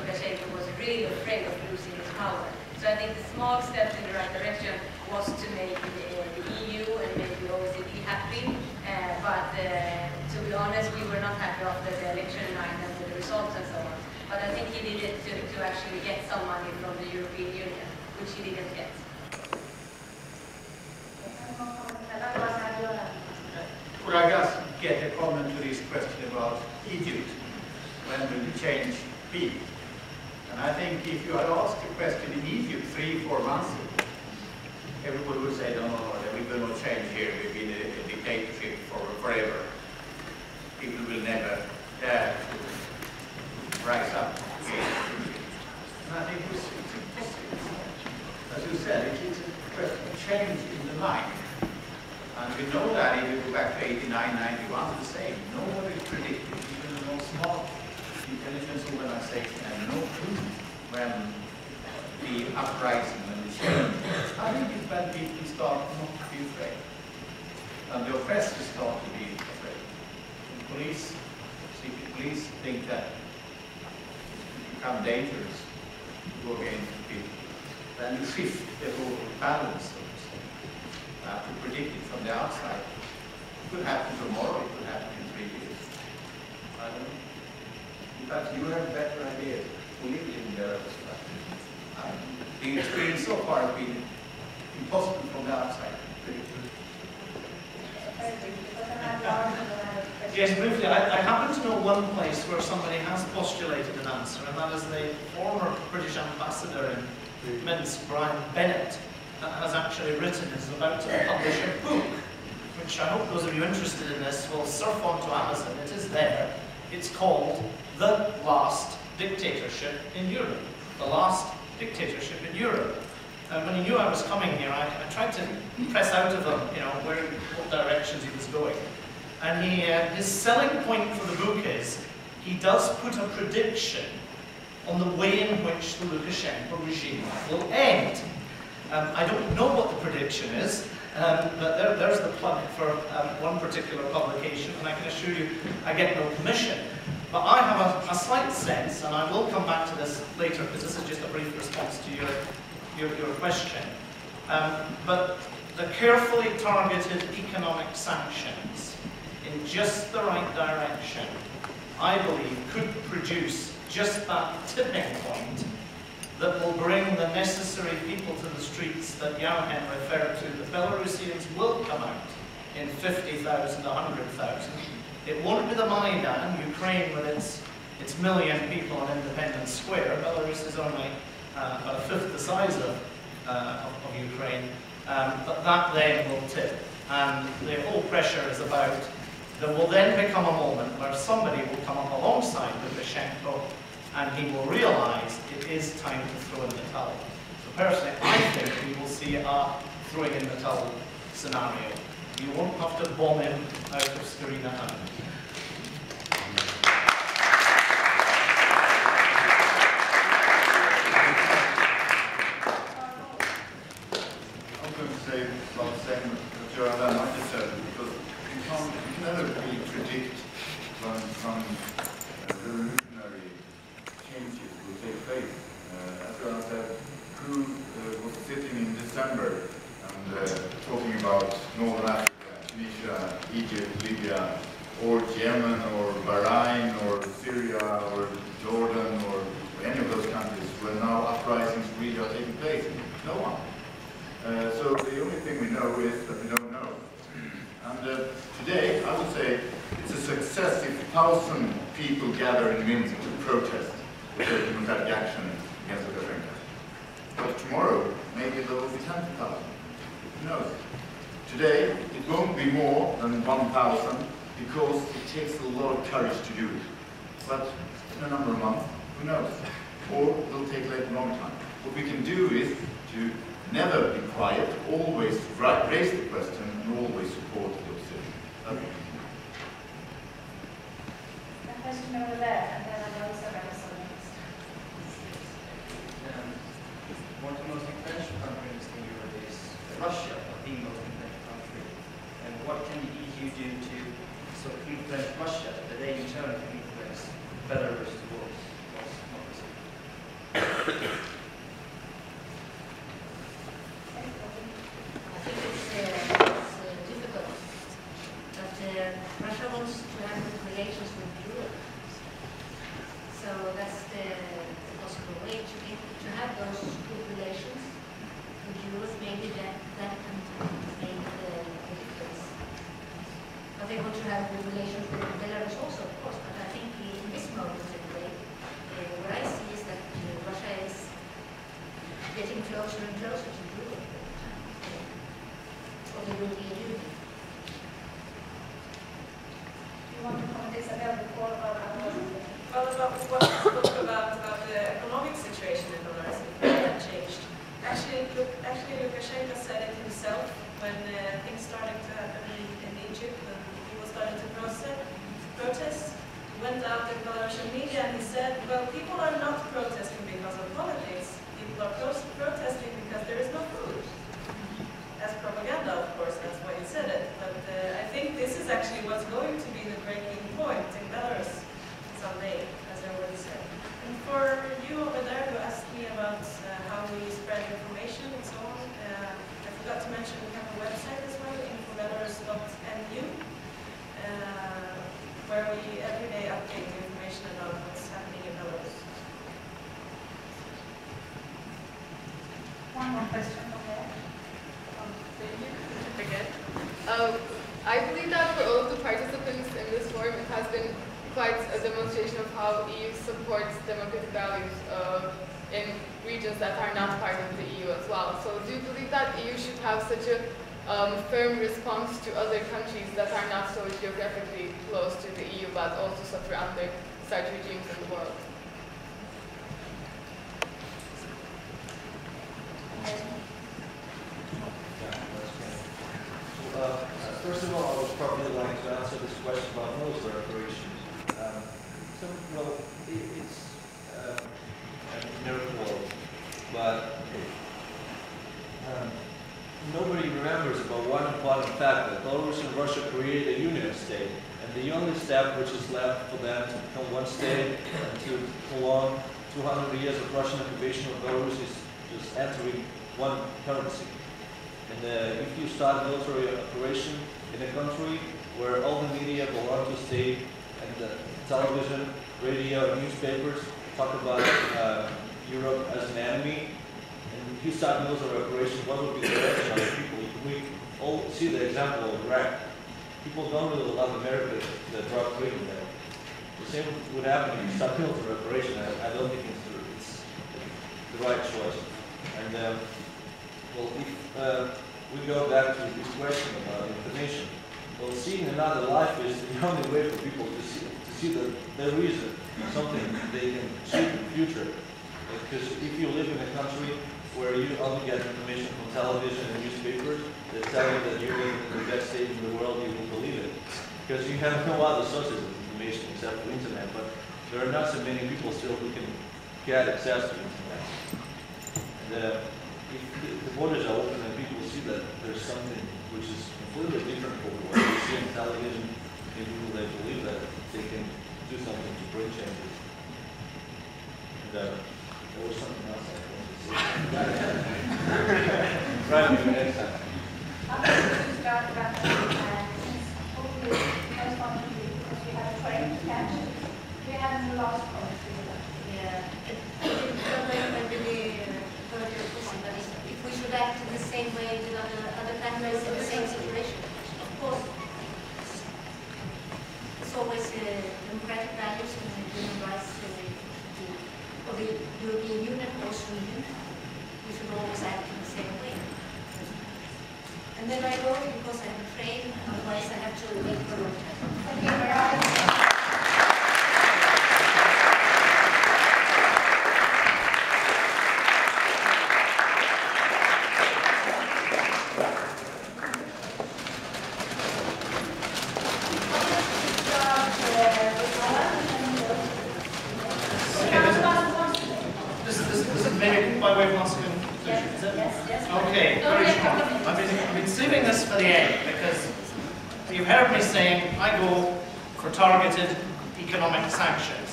Lukashenko was really afraid of losing his power. So I think the small steps in the right direction was to make the EU and make the OECD happy. But to be honest, we were not happy after the election night and with the results and so on. But I think he needed to actually get some money from the European Union, which he didn't get. Could I just get a comment to this question about Egypt? When will the change be? And I think if you had asked the question in Egypt 3-4 months ago, everybody would say, no, there will be no change here. We've been a dictatorship forever. People will never dare to rise up against it. And I think it's impossible. As you said, it's a question of change in the mind. And we know that if you go back to 89, 91, the same. Nobody predicted, even the most smart intelligence organization had no clue when the uprising and the change. I think it's when people start not to be afraid. And the oppressors start to be afraid. The police, secret police, think that it becomes dangerous to go against people. Then you shift the whole balance. To predict it from the outside. It could happen tomorrow, it could happen in 3 years. I don't know. In fact, you have a better idea who lived in there. The experience so far has been impossible from the outside. Yes, briefly, I happen to know one place where somebody has postulated an answer, and that is the former British ambassador in Minsk, Brian Bennett, has actually written, is about to publish a book, which I hope those of you interested in this will surf onto Amazon. It is there. It's called The Last Dictatorship in Europe. The Last Dictatorship in Europe. And when he knew I was coming here, I tried to press out of him, what directions he was going. And his selling point for the book is, he does put a prediction on the way in which the Lukashenko regime will end. I don't know what the prediction is, but there's the plug for one particular publication, and I can assure you I get no commission. But I have a slight sense, and I will come back to this later, because this is just a brief response to your question. But the carefully targeted economic sanctions in just the right direction, I believe, could produce just that tipping point that will bring the necessary people to the streets that Johan referred to. The Belarusians will come out in 50,000 to 100,000. It won't be the Maidan, Ukraine with its million people on Independence Square. Belarus is only about a fifth the size of Ukraine, but that then will tip. And the whole pressure is about, there will then become a moment where somebody will come up alongside Lukashenko and he will realize it is time to throw in the towel. So personally, I think we will see a throwing in the towel scenario. You won't have to bomb him out of Skarina Hand. I'm going to say about the same that Göran Lennmarker said, because you can never really predict when some revolutionary changes will take place. As Göran said, who was sitting in December and talking about Northern Africa, Tunisia, Egypt, Libya, or Yemen, or Bahrain, or Syria, or Jordan, or any of those countries where now uprisings really are taking place? No one. So the only thing we know is that we don't know. And today, I would say, it's a success if 1,000 people gather in Minsk to protest with the democratic action against Lukashenko. But tomorrow, maybe there will be 10,000. Who knows? Today, it won't be more than 1,000 because it takes a lot of courage to do it. But in a number of months, who knows? Or it will take a long time. What we can do is to never be quiet, always raise the question, and always support the opposition. Okay. A question over there, and then I'm also going to next. One of the most influential countries in Europe is Russia, the most influential country. And what can the EU do to sort of influence Russia, that they in turn can influence Belarus towards democracy? when things started to happen in Egypt, when people started to protest, he went out in Belarusian media and he said, well, people are not protesting because of politics. People are protesting because there is no food. As propaganda, of course, that's why he said it. But I think this is actually what's going to be the breaking point in Belarus someday, as I already said. And for you over there who asked me about how we spread information and so on, I forgot to mention we have a website as well, infobelarus.nu, where we every day update the information about what's happening in Belarus. One more question from there. I believe that for all of the participants in this forum, it has been quite a demonstration of how EU supports democratic values in regions that are not part of the EU as well. So do you believe that EU should have such a firm response to other countries that are not so geographically close to the EU but also suffer under such regimes in the world? First of all, I would probably like to answer this question about military operations. Well, it's a miracle, but nobody remembers about one important fact, that Belarus and Russia created a union state, and the only step which is left for them to become one state and to prolong 200 years of Russian occupation of Belarus is just entering one currency. And if you start a military operation in a country where all the media belong to the state, and the television, radio, newspapers talk about Europe as an enemy, and if you start a military operation, what would be the reaction of the people? We all see the example of Iraq. People don't really love America, the drug trading there. The same would happen if you start a military operation. I don't think it's the right choice. And well, if we go back to this question about information, well, seeing another life is the only way for people to see that there is something they can achieve in the future. Because if you live in a country where you only get information from television and newspapers that tell you that you're living in the best state in the world, you will believe it. Because you have no other sources of information except for the internet, but there are not so many people still who can get access to the internet. And if the borders are open and people see that there's something which is completely different from what they see on television, maybe they believe that they can do something to bring changes. And there was something else I wanted to say. Right, next time. I'm going to start about since hopefully most of you, because we have a train to catch, we haven't lost points. Yeah, I really heard your question, but if we should act in the same way with other countries in the same situation, of course, it's always democratic values and human rights for the European Union or Sweden. We should always act in the same way. And then I go because I have a train, otherwise I have to wait for a long time. Thank you very much. Okay, very strong. I've been saving this for the end because you've heard me saying I go for targeted economic sanctions.